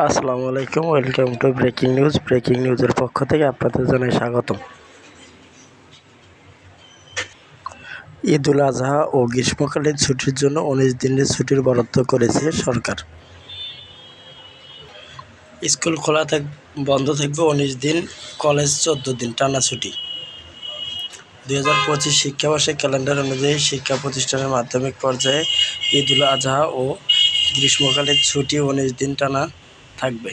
আসসালামু আলাইকুম, welcome to breaking news. Breaking নিউজের পক্ষ থেকে আপনাদের জানাই স্বাগতম। ঈদুল আজহা ও গ্রীষ্মকালীন ছুটির জন্য 19 দিনের ছুটির বরাদ্দ করেছে সরকার। স্কুল বন্ধ থাকবে 19 দিন, কলেজ 14 দিন টানা ছুটি। 2025 শিক্ষাবর্ষের ক্যালেন্ডার অনুযায়ী শিক্ষা প্রতিষ্ঠানের মাধ্যমিক পর্যায়ে ঈদুল আজহা ও গ্রীষ্মকালীন ছুটি 19 দিন টানা থাকবে।